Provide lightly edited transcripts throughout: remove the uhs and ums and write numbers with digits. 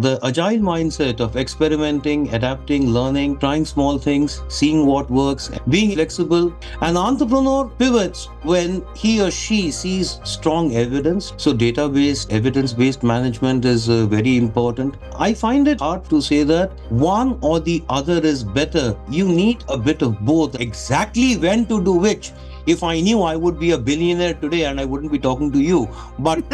The agile mindset of experimenting, adapting, learning, trying small things, seeing what works, being flexible. An entrepreneur pivots when he or she sees strong evidence. So, data-based, evidence-based management is very important. I find it hard to say that one or the other is better. You need a bit of both. Exactly when to do which. If I knew, I would be a billionaire today and I wouldn't be talking to you. But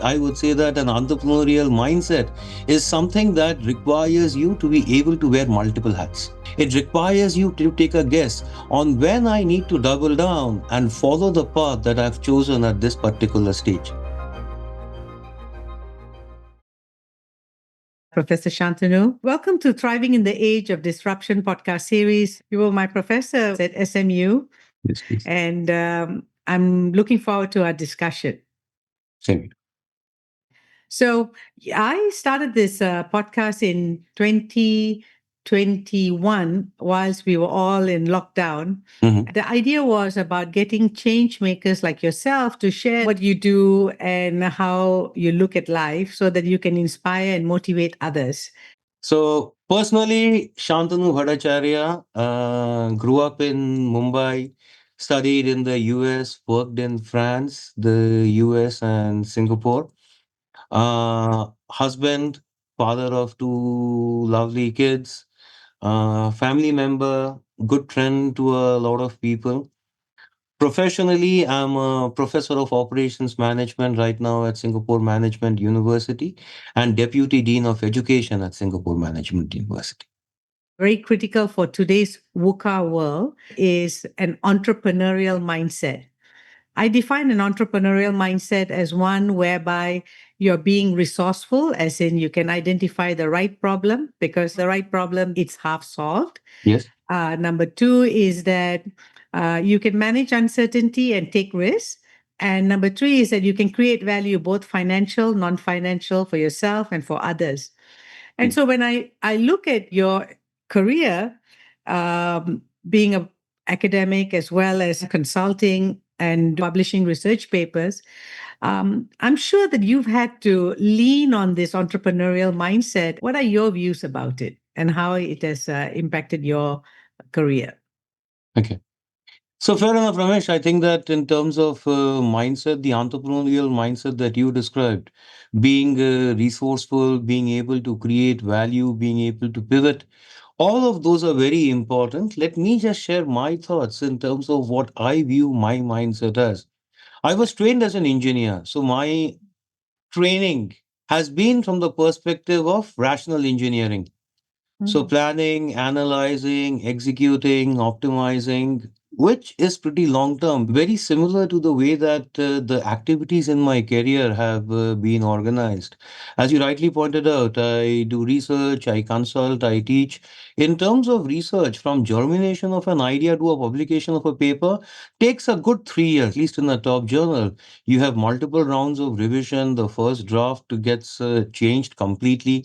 I would say that an entrepreneurial mindset is something that requires you to be able to wear multiple hats. It requires you to take a guess on when I need to double down and follow the path that I've chosen at this particular stage. Professor Shantanu. Welcome to Thriving in the Age of Disruption podcast series. You were my professor at SMU, Yes, please. and I'm looking forward to our discussion. Same. So, I started this podcast in 2021 whilst we were all in lockdown. Mhm. The idea was about getting change makers like yourself to share what you do and how you look at life so that you can inspire and motivate others. So, personally, Shantanu Bhattacharya grew up in Mumbai, studied in the US, worked in France, the US, and Singapore. Husband, father of two lovely kids, family member, good friend to a lot of people. Professionally, I'm a professor of operations management right now at Singapore Management University and deputy dean of education at Singapore Management University. Very critical for today's VUCA world is an entrepreneurial mindset. I define an entrepreneurial mindset as one whereby you're being resourceful, as in you can identify the right problem because the right problem it's half solved. Yes. Number two is that you can manage uncertainty and take risks. And number three is that you can create value, both financial, non-financial, for yourself and for others. And so when I look at your career, being an academic as well as consulting and publishing research papers, I'm sure that you've had to lean on this entrepreneurial mindset. What are your views about it and how it has impacted your career? Okay. So fair enough, Ramesh. I think that in terms of mindset, the entrepreneurial mindset that you described, being resourceful, being able to create value, being able to pivot, all of those are very important. Let me just share my thoughts in terms of what I view my mindset as. I was trained as an engineer, so my training has been from the perspective of rational engineering. So planning, analyzing, executing, optimizing, which is pretty long term, very similar to the way that the activities in my career have been organized. As you rightly pointed out, I do research, I consult, I teach. In terms of research, from germination of an idea to a publication of a paper, takes a good 3 years, at least in a top journal. You have multiple rounds of revision. The first draft gets changed completely,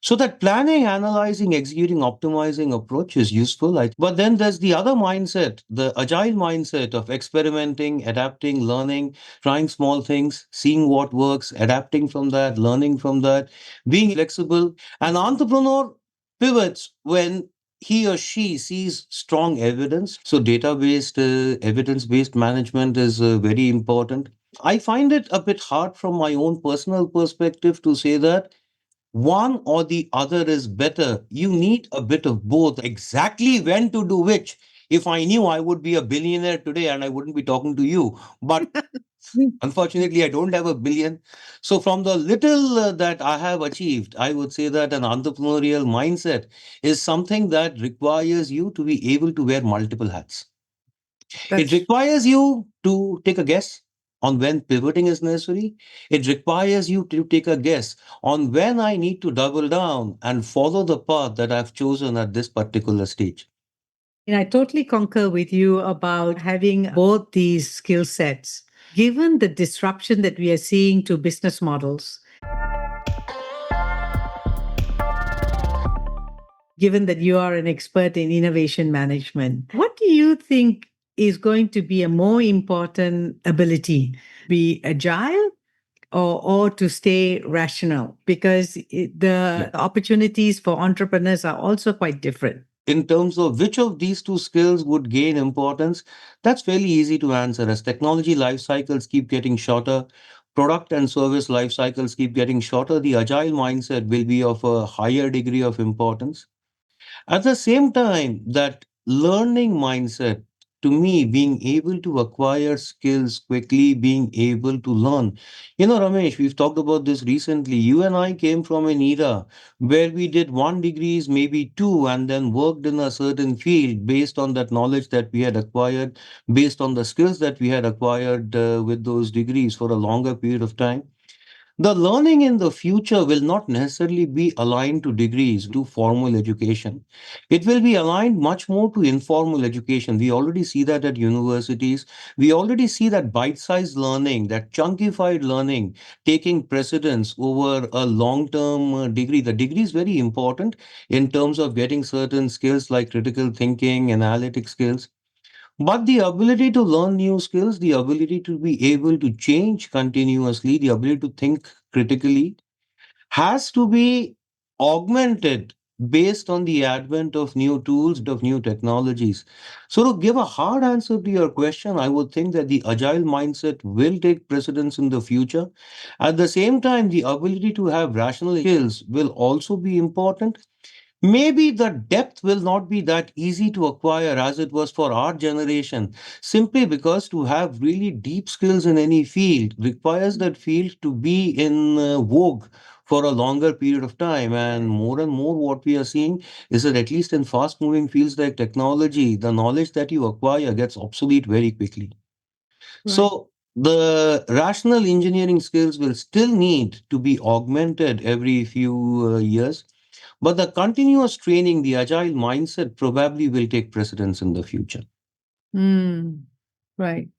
so that planning, analyzing, executing, optimizing approach is useful. But then there's the other mindset, the agile mindset of experimenting, adapting, learning, trying small things, seeing what works, adapting from that, learning from that, being flexible. An entrepreneur pivots when he or she sees strong evidence. So data-based, evidence-based management is very important. I find it a bit hard from my own personal perspective to say that one or the other is better. You need a bit of both. Exactly when to do which. If I knew, I would be a billionaire today and I wouldn't be talking to you. But unfortunately, I don't have a billion. So, from the little that I have achieved, I would say that an entrepreneurial mindset is something that requires you to be able to wear multiple hats. It That's requires you to take a guess on when pivoting is necessary. It requires you to take a guess on when I need to double down and follow the path that I've chosen at this particular stage. And I totally concur with you about having both these skill sets. Given the disruption that we are seeing to business models, given that you are an expert in innovation management, what do you think is going to be a more important ability? Be agile or to stay rational? Because Yeah. the opportunities for entrepreneurs are also quite different. In terms of which of these two skills would gain importance, that's fairly easy to answer. As technology life cycles keep getting shorter, product and service life cycles keep getting shorter, the agile mindset will be of a higher degree of importance. At the same time, that learning mindset, to me, being able to acquire skills quickly, being able to learn. Ramesh, we've talked about this recently. You and I came from an era where we did one degrees, maybe two, and then worked in a certain field based on that knowledge that we had acquired, based on the skills that we had acquired with those degrees for a longer period of time. The learning in the future will not necessarily be aligned to degrees, to formal education. It will be aligned much more to informal education. We already see that at universities. We already see that bite sized learning, that chunkified learning taking precedence over a long term degree. The degree is very important in terms of getting certain skills like critical thinking, analytic skills. But the ability to learn new skills, the ability to be able to change continuously, the ability to think critically has to be augmented based on the advent of new tools, of new technologies. So, to give a hard answer to your question, I would think that the agile mindset will take precedence in the future. At the same time, the ability to have rational skills will also be important. Maybe the depth will not be that easy to acquire as it was for our generation, simply because to have really deep skills in any field requires that field to be in vogue for a longer period of time. And more, what we are seeing is that at least in fast moving fields like technology, the knowledge that you acquire gets obsolete very quickly. Right. So, the rational engineering skills will still need to be augmented every few years, but the continuous training, the agile mindset probably will take precedence in the future. Mm, right.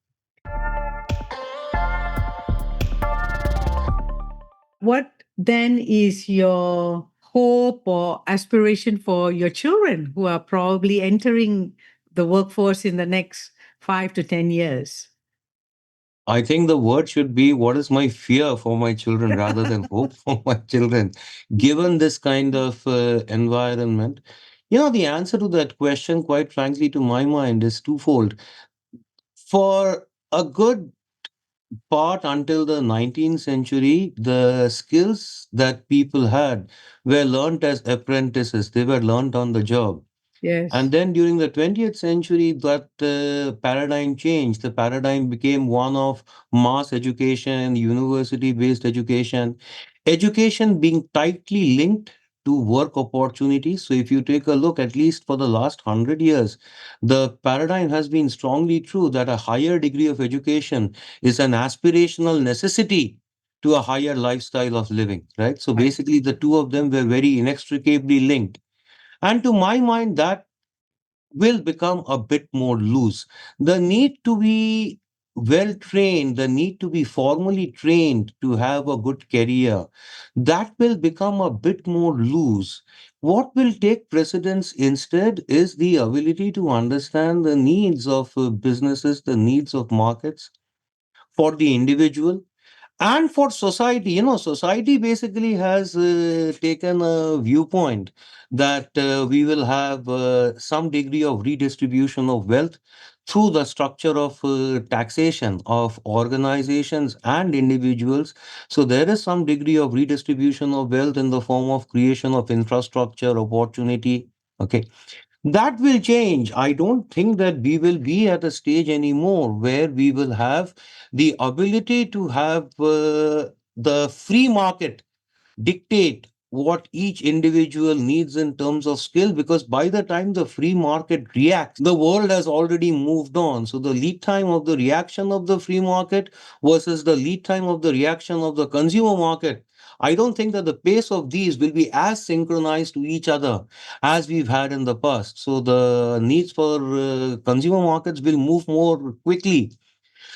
What then is your hope or aspiration for your children who are probably entering the workforce in the next 5 to 10 years? I think the word should be what is my fear for my children rather than hope for my children, given this kind of environment. The answer to that question, quite frankly, to my mind, is twofold. For a good part until the 19th century, the skills that people had were learnt as apprentices, they were learnt on the job. And Yes. then during the 20th century, that paradigm changed. The paradigm became one of mass education, university based education, education being tightly linked to work opportunities. So, if you take a look, at least for the last 100 years, the paradigm has been strongly true that a higher degree of education is an aspirational necessity to a higher lifestyle of living, right? So, Right. basically, the two of them were very inextricably linked. And to my mind, that will become a bit more loose. The need to be well trained, the need to be formally trained to have a good career, that will become a bit more loose. What will take precedence instead is the ability to understand the needs of businesses, the needs of markets for the individual and for society. Society basically has taken a viewpoint that we will have some degree of redistribution of wealth through the structure of taxation of organizations and individuals. So there is some degree of redistribution of wealth in the form of creation of infrastructure opportunity. Okay, that will change. I don't think that we will be at a stage anymore where we will have the ability to have the free market dictate what each individual needs in terms of skill, because by the time the free market reacts, the world has already moved on. So the lead time of the reaction of the free market versus the lead time of the reaction of the consumer market, I don't think that the pace of these will be as synchronized to each other as we've had in the past. So the needs for consumer markets will move more quickly.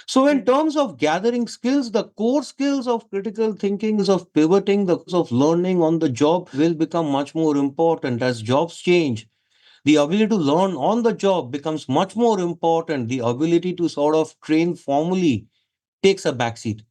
So, in terms of gathering skills, the core skills of critical thinking, of pivoting, the of learning on the job will become much more important as jobs change. The ability to learn on the job becomes much more important. The ability to sort of train formally takes a backseat.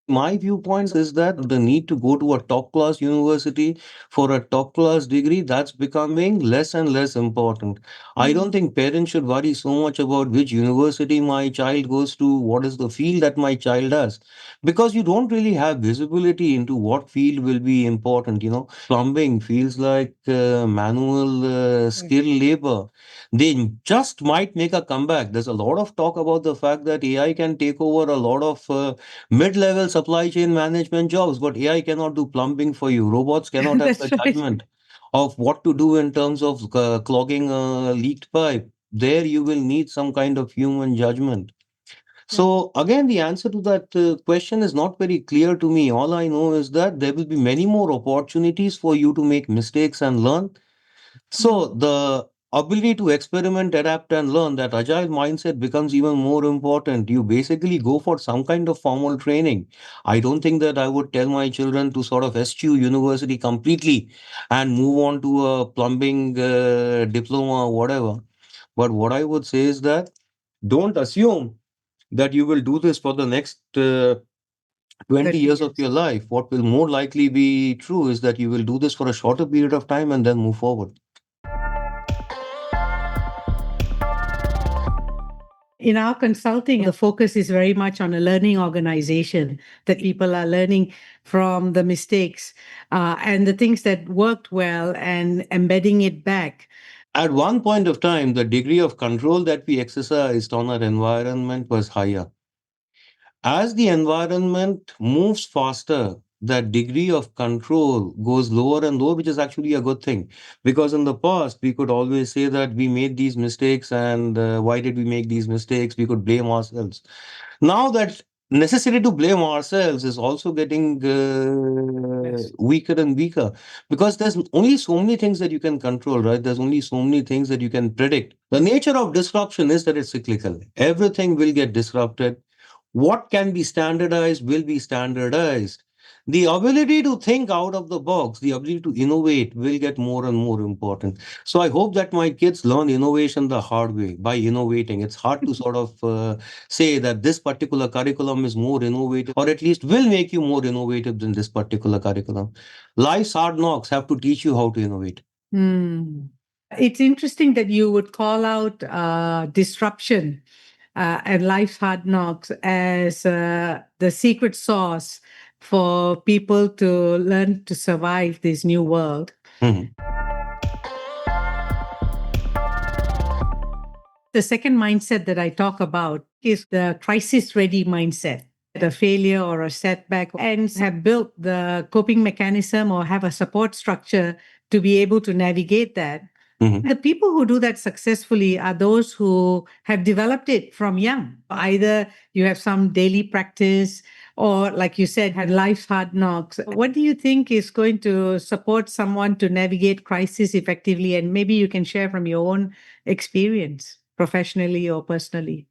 My viewpoint is that the need to go to a top class university for a top class degree, that's becoming less and less important. I don't think parents should worry so much about which university my child goes to, what is the field that my child has, because you don't really have visibility into what field will be important. Plumbing feels like manual skill labor. They just might make a comeback. There's a lot of talk about the fact that AI can take over a lot of mid-level supply chain management jobs, but AI cannot do plumbing for you. Robots cannot have the That's right. judgment of what to do in terms of clogging a leaked pipe. There you will need some kind of human judgment. So again, the answer to that question is not very clear to me. All I know is that there will be many more opportunities for you to make mistakes and learn. So the ability to experiment, adapt, and learn, that agile mindset becomes even more important. You basically go for some kind of formal training. I don't think that I would tell my children to sort of eschew university completely and move on to a plumbing diploma or whatever. But what I would say is that don't assume that you will do this for the next 20 30 years of years. your life. What will more likely be true is that you will do this for a shorter period of time and then move forward. In our consulting, the focus is very much on a learning organization, that people are learning from the mistakes and the things that worked well and embedding it back. At one point of time, the degree of control that we exercised on our environment was higher. As the environment moves faster, that degree of control goes lower and lower, which is actually a good thing. Because in the past, we could always say that we made these mistakes and why did we make these mistakes? We could blame ourselves. Now that necessity to blame ourselves is also getting Yes. weaker and weaker, because there's only so many things that you can control, right? There's only so many things that you can predict. The nature of disruption is that it's cyclical. Everything will get disrupted. What can be standardized will be standardized. The ability to think out of the box, the ability to innovate will get more and more important. So I hope that my kids learn innovation the hard way by innovating. It's hard to sort of say that this particular curriculum is more innovative, or at least will make you more innovative than this particular curriculum. Life's hard knocks have to teach you how to innovate. Hmm. It's interesting that you would call out disruption and life's hard knocks as the secret sauce for people to learn to survive this new world. Mhm. The second mindset that I talk about is the crisis ready mindset. A failure or a setback, and have built the coping mechanism or have a support structure to be able to navigate that. Mhm. The people who do that successfully are those who have developed it from young. Either you have some daily practice, or, like you said, had life's hard knocks. What do you think is going to support someone to navigate crisis effectively? And maybe you can share from your own experience, professionally or personally.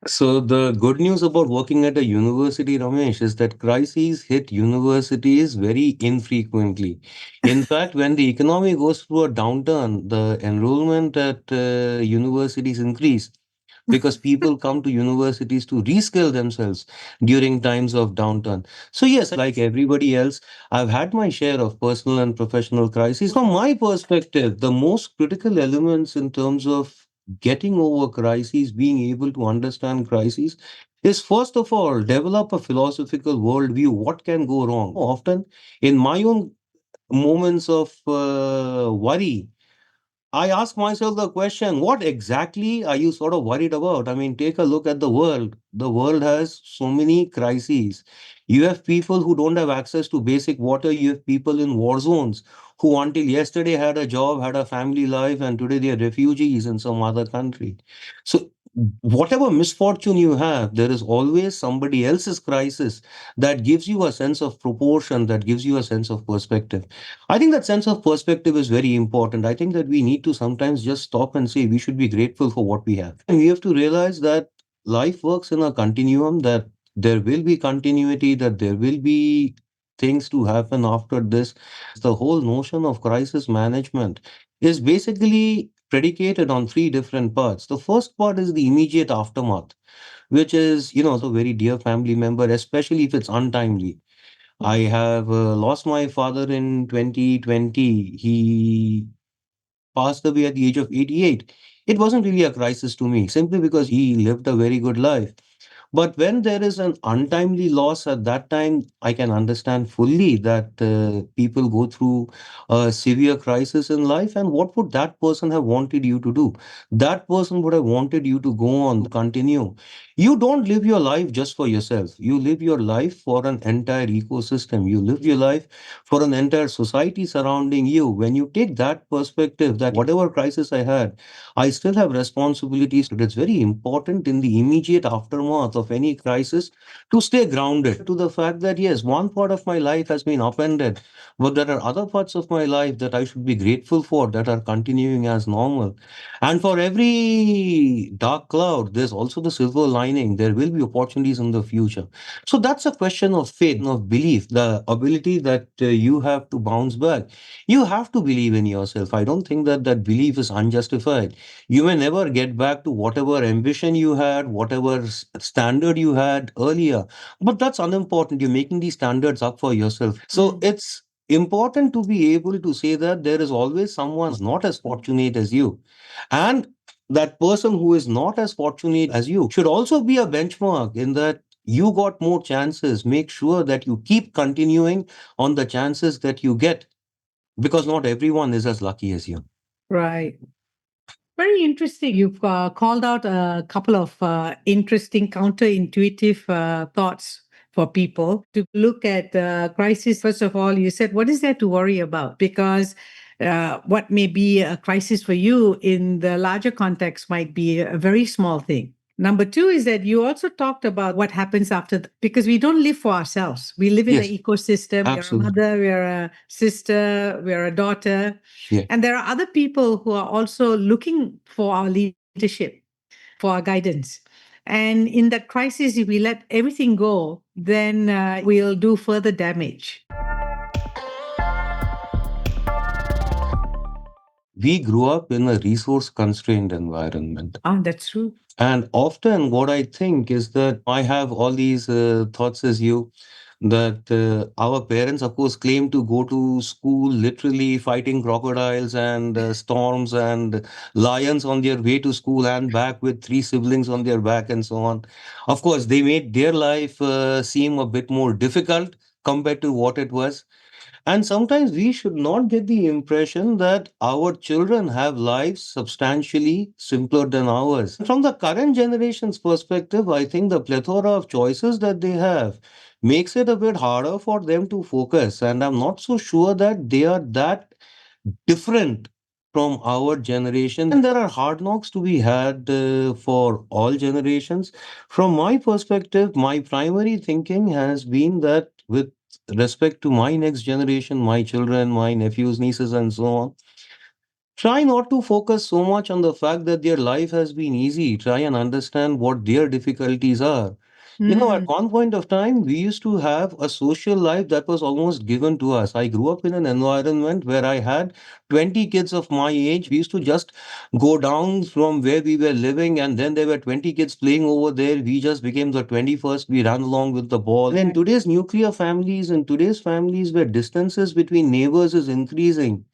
So the good news about working at a university, Ramesh, is that crises hit universities very infrequently. In fact, when the economy goes through a downturn, the enrollment at universities increase because people come to universities to reskill themselves during times of downturn. So yes, like everybody else, I've had my share of personal and professional crises. From my perspective, the most critical elements in terms of getting over crises, being able to understand crises, is first of all, develop a philosophical worldview. What can go wrong? Often, in my own moments of worry, I ask myself the question, what exactly are you sort of worried about? I mean, take a look at the world. The world has so many crises. You have people who don't have access to basic water. You have people in war zones who, until yesterday, had a job, had a family life, and today they are refugees in some other country. So, whatever misfortune you have, there is always somebody else's crisis that gives you a sense of proportion, that gives you a sense of perspective. I think that sense of perspective is very important. I think that we need to sometimes just stop and say we should be grateful for what we have. And we have to realize that life works in a continuum, that there will be continuity, that there will be things to happen after this. The whole notion of crisis management is basically predicated on three different parts. The first part is the immediate aftermath, which is, very dear family member, especially if it's untimely. I have lost my father in 2020. He passed away at the age of 88. It wasn't really a crisis to me, simply because he lived a very good life. But when there is an untimely loss at that time, I can understand fully that people go through a severe crisis in life. And what would that person have wanted you to do? That person would have wanted you to go on, continue. You don't live your life just for yourself. You live your life for an entire ecosystem. You live your life for an entire society surrounding you. When you take that perspective, that whatever crisis I had, I still have responsibilities. It's very important in the immediate aftermath of any crisis to stay grounded to the fact that, yes, one part of my life has been upended, but there are other parts of my life that I should be grateful for that are continuing as normal. And for every dark cloud, there's also the silver lining. There will be opportunities in the future. So that's a question of faith, of belief, the ability that you have to bounce back. You have to believe in yourself. I don't think that that belief is unjustified. You may never get back to whatever ambition you had, whatever standard you had earlier, but that's unimportant. You're making these standards up for yourself. So Mm. it's important to be able to say that there is always someone not as fortunate as you. And that person who is not as fortunate as you should also be a benchmark in that you got more chances. Make sure that you keep continuing on the chances that you get, because not everyone is as lucky as you. Right. Very interesting. You've called out a couple of interesting counterintuitive thoughts for people to look at crisis. First of all, you said, what is there to worry about? Because what may be a crisis for you in the larger context might be a very small thing. Number two is that you also talked about what happens after, because we don't live for ourselves. We live in an Yes, ecosystem. We're a absolutely. mother, we're a sister, we're a daughter. Yeah. And there are other people who are also looking for our leadership, for our guidance. And in that crisis, if we let everything go, then we'll do further damage. We grew up in a resource constrained environment. Ah, that's true. And often, what I think is that I have all these thoughts as you, that our parents, of course, claim to go to school literally fighting crocodiles and storms and lions on their way to school and back with three siblings on their back and so on. Of course, they made their life seem a bit more difficult compared to what it was. And sometimes we should not get the impression that our children have lives substantially simpler than ours. From the current generation's perspective, I think the plethora of choices that they have makes it a bit harder for them to focus. And I'm not so sure that they are that different from our generation. And there are hard knocks to be had for all generations. From my perspective, my primary thinking has been that with respect to my next generation, my children, my nephews, nieces, and so on, try not to focus so much on the fact that their life has been easy. Try and understand what their difficulties are. At Mm. one point of time, we used to have a social life that was almost given to us. I grew up in an environment where I had 20 kids of my age. We used to just go down from where we were living, and then there were 20 kids playing over there. We just became the 21st. We ran along with the ball. And in today's nuclear families, in today's families where distances between neighbors is increasing,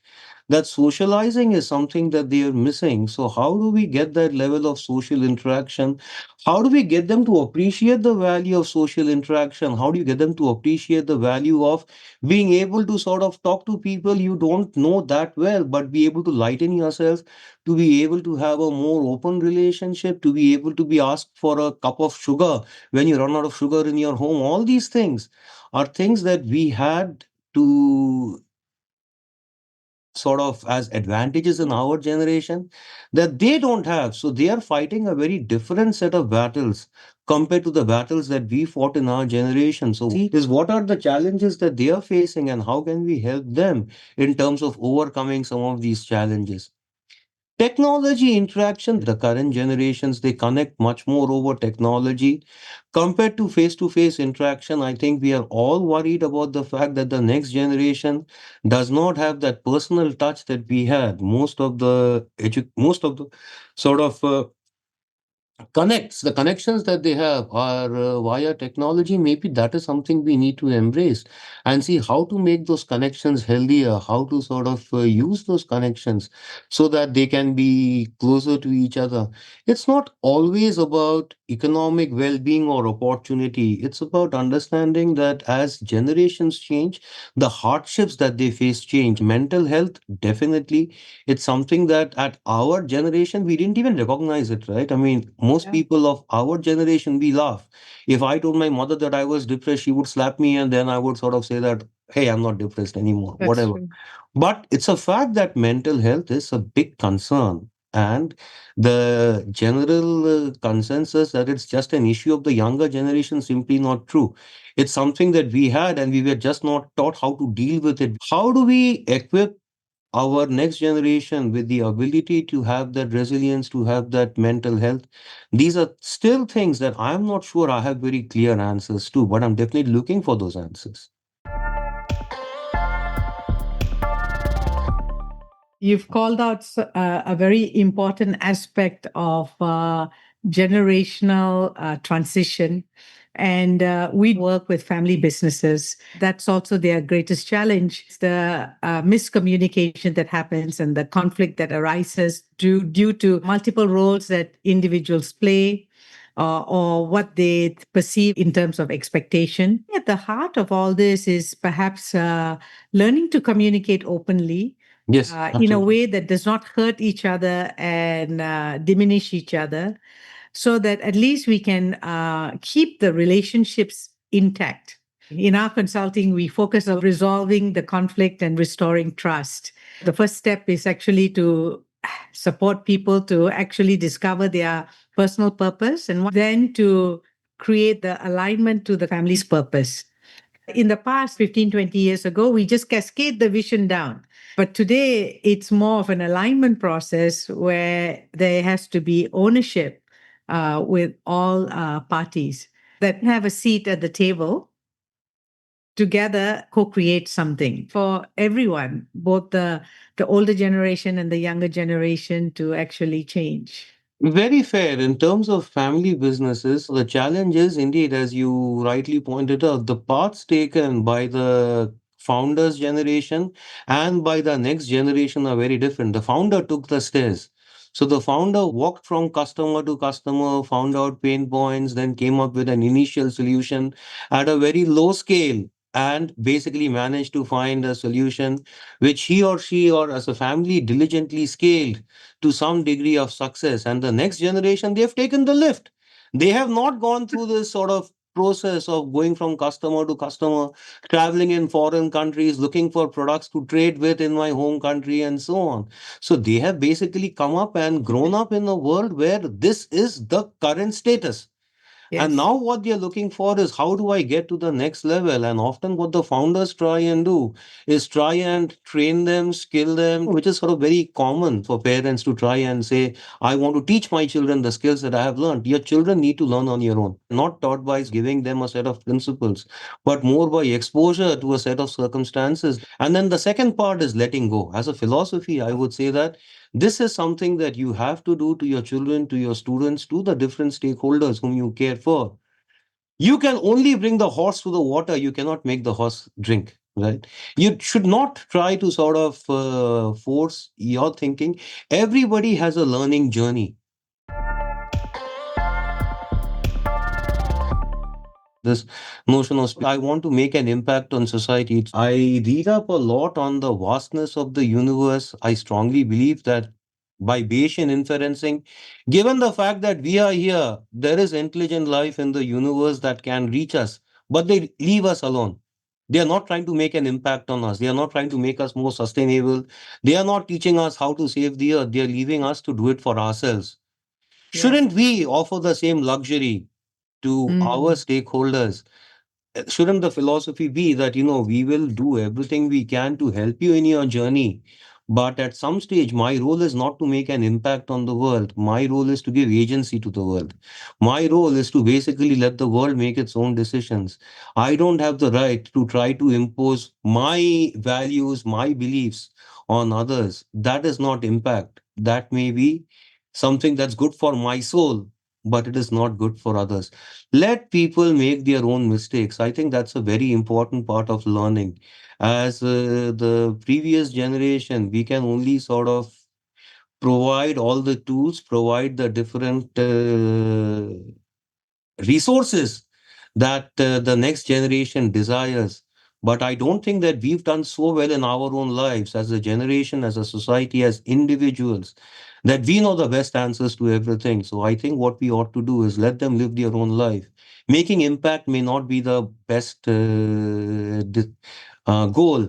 that socializing is something that they are missing. So, how do we get that level of social interaction? How do we get them to appreciate the value of social interaction? How do you get them to appreciate the value of being able to sort of talk to people you don't know that well, but be able to lighten yourself, to be able to have a more open relationship, to be able to be asked for a cup of sugar when you run out of sugar in your home? All these things are things that we had to sort of as advantages in our generation that they don't have. So they are fighting a very different set of battles compared to the battles that we fought in our generation. So see is what are the challenges that they are facing and how can we help them in terms of overcoming some of these challenges. Technology interaction, the current generations, they connect much more over technology compared to face interaction. I think we are all worried about the fact that the next generation does not have that personal touch that we had. Most of the sort of the connections that they have are via technology. Maybe that is something we need to embrace and see how to make those connections healthier, how to sort of use those connections so that they can be closer to each other. It's not always about economic well-being or opportunity. It's about understanding that as generations change, the hardships that they face change. Mental health, definitely, it's something that at our generation, we didn't even recognize it, right? I mean, most Yeah, people of our generation, we laugh. If I told my mother that I was depressed, she would slap me, and then I would sort of say that, hey, I'm not depressed anymore, that's whatever. true. But it's a fact that mental health is a big concern. And the general consensus that it's just an issue of the younger generation simply not true. It's something that we had, and we were just not taught how to deal with it. How do we equip our next generation with the ability to have that resilience, to have that mental health? These are still things that I'm not sure I have very clear answers to, but I'm definitely looking for those answers. You've called out a very important aspect of generational transition. And we work with family businesses. That's also their greatest challenge. It's the miscommunication that happens and the conflict that arises due to multiple roles that individuals play, or what they perceive in terms of expectation. At the heart of all this is perhaps learning to communicate openly Yes, in a absolutely. way that does not hurt each other and diminish each other, so that at least we can keep the relationships intact. In our consulting, we focus on resolving the conflict and restoring trust. The first step is actually to support people to actually discover their personal purpose, and then to create the alignment to the family's purpose. In the past, 15, 20 years ago, we just cascade the vision down. But today, it's more of an alignment process where there has to be ownership with all parties that have a seat at the table together, co-create something for everyone, both the older generation and the younger generation, to actually change. Very fair. In terms of family businesses, the challenge is indeed, as you rightly pointed out, the paths taken by the founder's generation and by the next generation are very different. The founder took the stairs. So the founder walked from customer to customer, found out pain points, then came up with an initial solution at a very low scale, and basically managed to find a solution which he or she or as a family diligently scaled to some degree of success. And the next generation, they have taken the lift. They have not gone through this sort of process of going from customer to customer, traveling in foreign countries, looking for products to trade with in my home country, and so on. So they have basically come up and grown up in a world where this is the current status. And Yes. now what they're looking for is how do I get to the next level? And often what the founders try and do is try and train them, skill them, which is sort of very common for parents to try and say, I want to teach my children the skills that I have learned. Your children need to learn on your own, not taught by giving them a set of principles, but more by exposure to a set of circumstances. And then the second part is letting go. As a philosophy, I would say that this is something that you have to do to your children, to your students, to the different stakeholders whom you care for. You can only bring the horse to the water, you cannot make the horse drink. Right? You should not try to sort of force your thinking. Everybody has a learning journey. This notion of I want to make an impact on society. I read up a lot on the vastness of the universe. I strongly believe that by Bayesian inferencing, given the fact that we are here, there is intelligent life in the universe that can reach us, but they leave us alone. They are not trying to make an impact on us. They are not trying to make us more sustainable. They are not teaching us how to save the earth. They are leaving us to do it for ourselves. Yeah. Shouldn't we offer the same luxury to our Mm. stakeholders? Shouldn't the philosophy be that, we will do everything we can to help you in your journey, But at some stage, my role is not to make an impact on the world. My role is to give agency to the world. My role is to basically let the world make its own decisions. I don't have the right to try to impose my values, my beliefs on others. That is not impact. That may be something that's good for my soul, but it is not good for others. Let people make their own mistakes. I think that's a very important part of learning. As the previous generation, we can only sort of provide all the tools, provide the different resources that the next generation desires. But I don't think that we've done so well in our own lives as a generation, as a society, as individuals, that we know the best answers to everything. So I think what we ought to do is let them live their own life. Making impact may not be the best goal.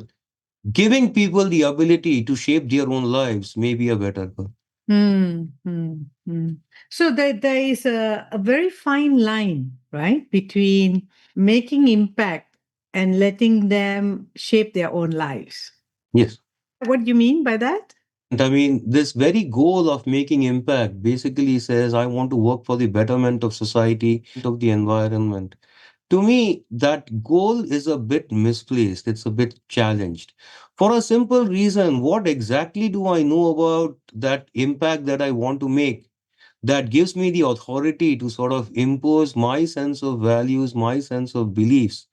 Giving people the ability to shape their own lives may be a better goal. Hmm, hmm, hmm. So there is a very fine line, right, between making impact and letting them shape their own lives. Yes. What do you mean by that? I mean, this very goal of making impact basically says, I want to work for the betterment of society, of the environment. To me, that goal is a bit misplaced. It's a bit challenged. For a simple reason, what exactly do I know about that impact that I want to make that gives me the authority to sort of impose my sense of values, my sense of beliefs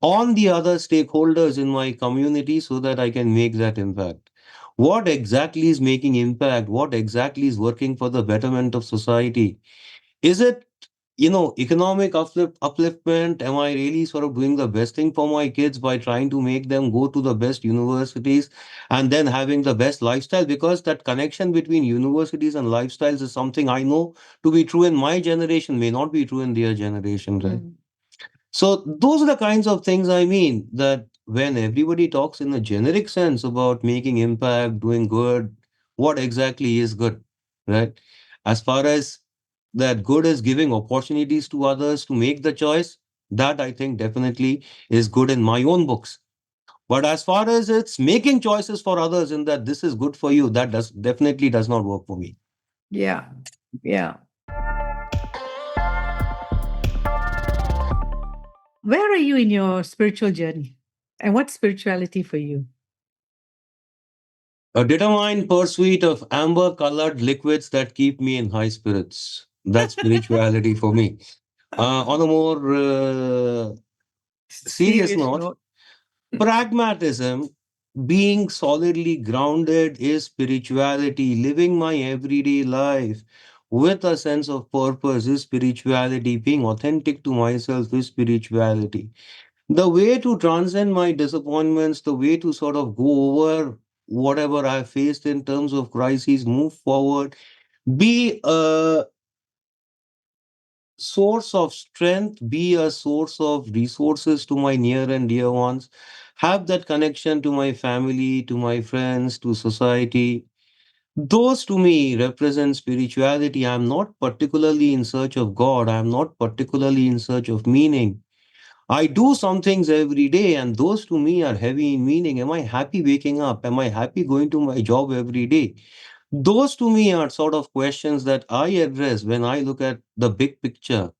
on the other stakeholders in my community so that I can make that impact? What exactly is making impact? What exactly is working for the betterment of society? Is it, economic upliftment? Am I really sort of doing the best thing for my kids by trying to make them go to the best universities and then having the best lifestyle? Because that connection between universities and lifestyles is something I know to be true in my generation, may not be true in their generation, right? Mm. So those are the kinds of things I mean that when everybody talks in a generic sense about making impact, doing good, what exactly is good, right? As far as that good is giving opportunities to others to make the choice, that I think definitely is good in my own books. But as far as it's making choices for others in that this is good for you, that does definitely does not work for me. Yeah, yeah. Where are you in your spiritual journey? And what's spirituality for you? A determined pursuit of amber colored liquids that keep me in high spirits. That's spirituality for me. On a more serious Serious note, note. pragmatism, being solidly grounded, is spirituality. Living my everyday life with a sense of purpose is spirituality. Being authentic to myself is spirituality. The way to transcend my disappointments, the way to sort of go over whatever I faced in terms of crises, move forward, be a source of strength, be a source of resources to my near and dear ones, have that connection to my family, to my friends, to society. Those to me represent spirituality. I'm not particularly in search of God, I'm not particularly in search of meaning. I do some things every day, and those to me are heavy in meaning. Am I happy waking up? Am I happy going to my job every day? Those to me are sort of questions that I address when I look at the big picture.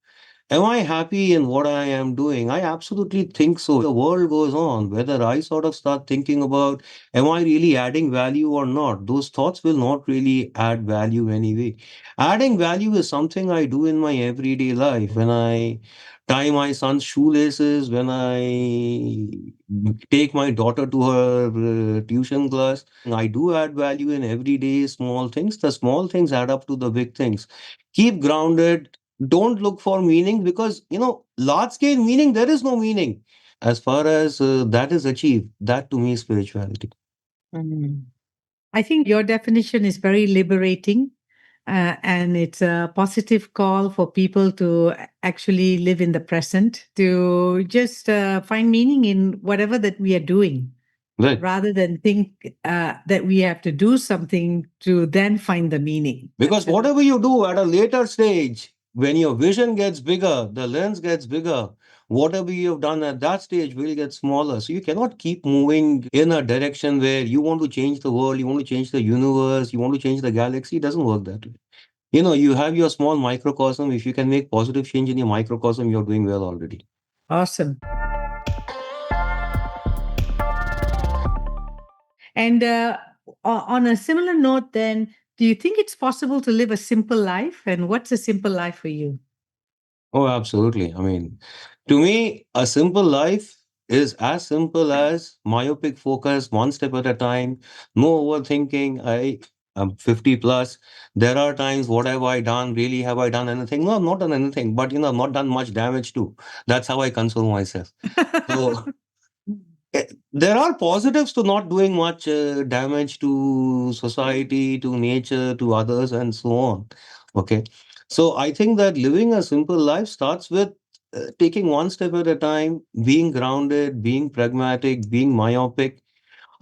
Am I happy in what I am doing? I absolutely think so. The world goes on, whether I sort of start thinking about, am I really adding value or not? Those thoughts will not really add value anyway. Adding value is something I do in my everyday life. When I tie my son's shoelaces, when I take my daughter to her tuition class, I do add value in everyday small things. The small things add up to the big things. Keep grounded, don't look for meaning because large scale meaning, there is no meaning. As far as that is achieved, that to me is spirituality. Mm. I think your definition is very liberating, and it's a positive call for people to actually live in the present, to just find meaning in whatever that we are doing, Right. rather than think that we have to do something to then find the meaning. Because whatever you do at a later stage, when your vision gets bigger, the lens gets bigger, whatever you have done at that stage will get smaller. So you cannot keep moving in a direction where you want to change the world, you want to change the universe, you want to change the galaxy. It doesn't work that way. You have your small microcosm. If you can make positive change in your microcosm, you're doing well already. Awesome. And on a similar note, then, do you think it's possible to live a simple life? And what's a simple life for you? Oh, absolutely. I mean, to me, a simple life is as simple as myopic focus, one step at a time, no overthinking. I'm 50 plus. There are times, what have I done? Really, have I done anything? No, I've not done anything, but I've not done much damage too. That's how I console myself. So there are positives to not doing much damage to society, to nature, to others, and so on. Okay. So I think that living a simple life starts with taking one step at a time, being grounded, being pragmatic, being myopic.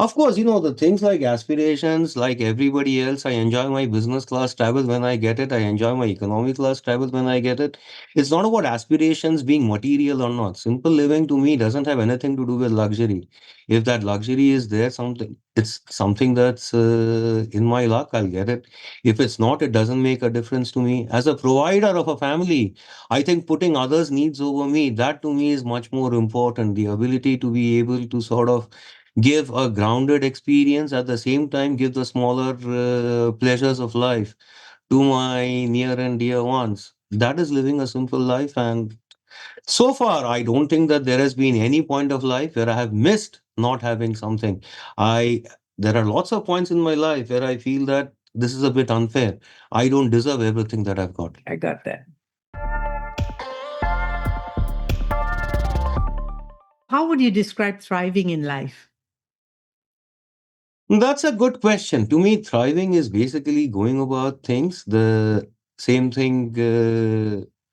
Of course, the things like aspirations, like everybody else, I enjoy my business class travel when I get it. I enjoy my economy class travel when I get it. It's not about aspirations being material or not. Simple living to me doesn't have anything to do with luxury. If that luxury is there, it's something that's in my luck, I'll get it. If it's not, it doesn't make a difference to me. As a provider of a family, I think putting others' needs over me, that to me is much more important. The ability to be able to sort of give a grounded experience, at the same time give the smaller pleasures of life to my near and dear ones. That is living a simple life. And so far I don't think that there has been any point of life where I have missed not having something. I There are lots of points in my life where I feel that this is a bit unfair. I don't deserve everything that I've got. I got that. How would you describe thriving in life? That's a good question. To me, thriving is basically going about things the same thing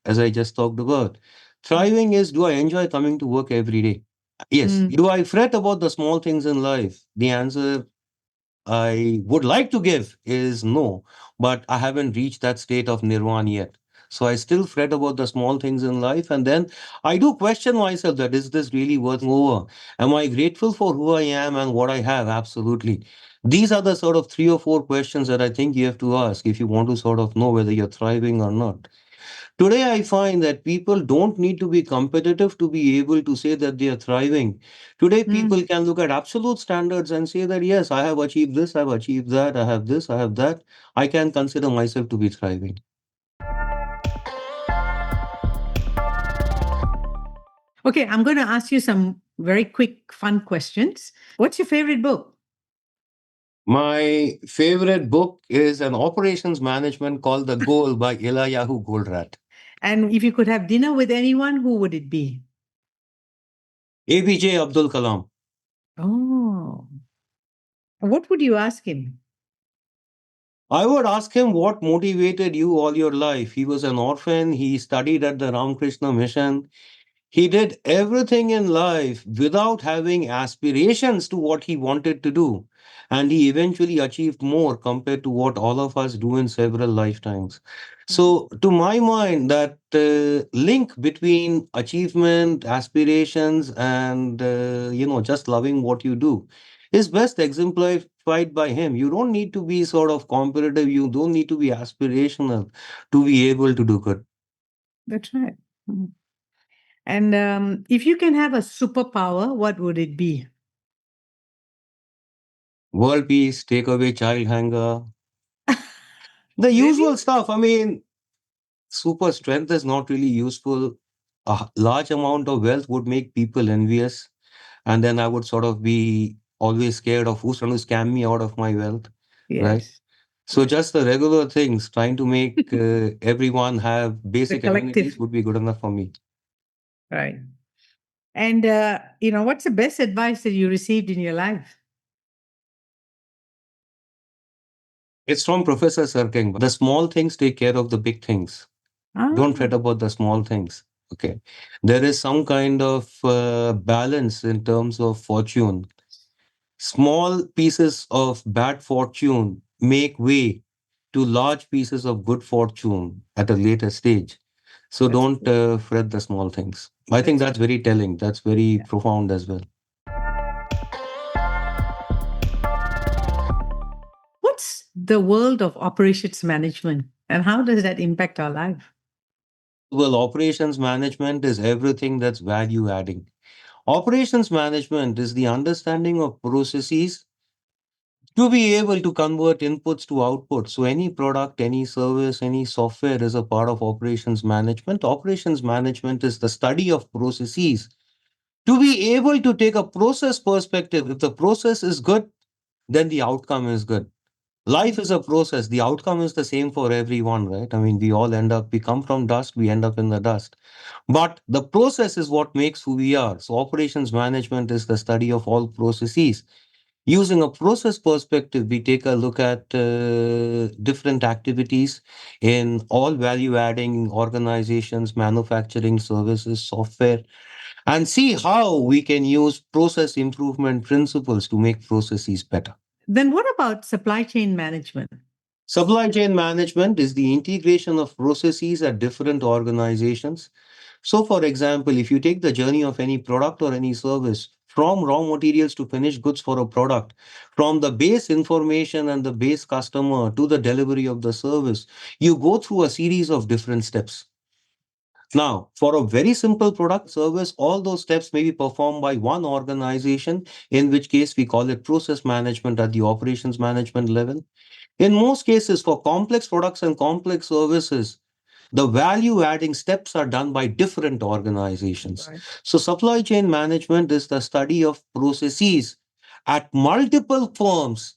as I just talked about. Thriving is, do I enjoy coming to work every day? Yes. Mm, Do I fret about the small things in life? The answer I would like to give is no, but I haven't reached that state of nirvana yet. So I still fret about the small things in life. And then I do question myself that is this really worth over? Am I grateful for who I am and what I have? Absolutely. These are the sort of three or four questions that I think you have to ask if you want to sort of know whether you're thriving or not. Today, I find that people don't need to be competitive to be able to say that they are thriving. Today, people mm. can look at absolute standards and say that, yes, I have achieved this, I've achieved that, I have this, I have that. I can consider myself to be thriving. Okay, I'm going to ask you some very quick, fun questions. What's your favorite book? My favorite book is an operations management called The Goal by Eliyahu Goldratt. And if you could have dinner with anyone, who would it be? APJ Abdul Kalam. Oh, what would you ask him? I would ask him what motivated you all your life. He was an orphan. He studied at the Ramakrishna Mission. He did everything in life without having aspirations to what he wanted to do. And he eventually achieved more compared to what all of us do in several lifetimes. Mm. So, to my mind, that link between achievement, aspirations, and just loving what you do is best exemplified by him. You don't need to be sort of competitive. You don't need to be aspirational to be able to do good. That's right. Mm. And if you can have a superpower, what would it be? World peace, take away child hunger, the Really? usual stuff. I mean, super strength is not really useful. A large amount of wealth would make people envious. And then I would sort of be always scared of who's trying to scam me out of my wealth, right? Yes. So Yes. just the regular things, trying to make everyone have The basic amenities collective. would be good enough for me. Right. And, what's the best advice that you received in your life? It's from Professor Sarking. The small things take care of the big things. Don't Ah, fret about the small things. Okay. There is some kind of balance in terms of fortune. Small pieces of bad fortune make way to large pieces of good fortune at a later stage. So That's don't good. fret the small things. I think That's that's very telling. That's very profound as well. What's the world of operations management and how does that impact our life? Well, operations management is everything that's value adding. Operations management is the understanding of processes to be able to convert inputs to outputs. So, any product, any service, any software is a part of operations management. Operations management is the study of processes to be able to take a process perspective. If the process is good, then the outcome is good. Life is a process. The outcome is the same for everyone, right? I mean, we all end up, we come from dust, we end up in the dust. But the process is what makes who we are. So, operations management is the study of all processes. Using a process perspective, we take a look at different activities in all value adding organizations, manufacturing services, software, and see how we can use process improvement principles to make processes better. Then what about supply chain management? Supply chain management is the integration of processes at different organizations. So, for example, if you take the journey of any product or any service, from raw materials to finished goods for a product, from the base information and the base customer to the delivery of the service, you go through a series of different steps. Now, for a very simple product service, all those steps may be performed by one organization, in which case we call it process management at the operations management level. In most cases, for complex products and complex services, the value adding steps are done by different organizations. Right. So, supply chain management is the study of processes at multiple firms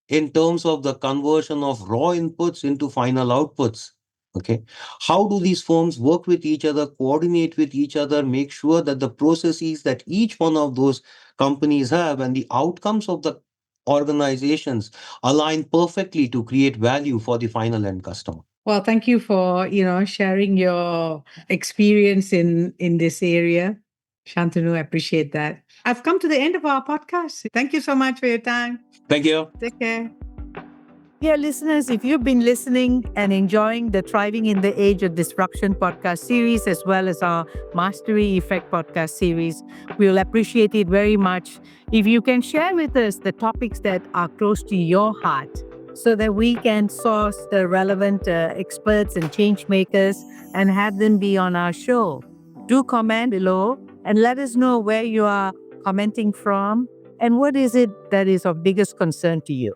in terms of the conversion of raw inputs into final outputs. Okay. How do these firms work with each other, coordinate with each other, make sure that the processes that each one of those companies have and the outcomes of the organizations align perfectly to create value for the final end customer? Well, thank you for, sharing your experience in this area. Shantanu, I appreciate that. I've come to the end of our podcast. Thank you so much for your time. Thank you. Take care. Dear listeners, if you've been listening and enjoying the Thriving in the Age of Disruption podcast series, as well as our Mastery Effect podcast series, we'll appreciate it very much if you can share with us the topics that are close to your heart so that we can source the relevant experts and change makers and have them be on our show. Do comment below and let us know where you are commenting from and what is it that is of biggest concern to you.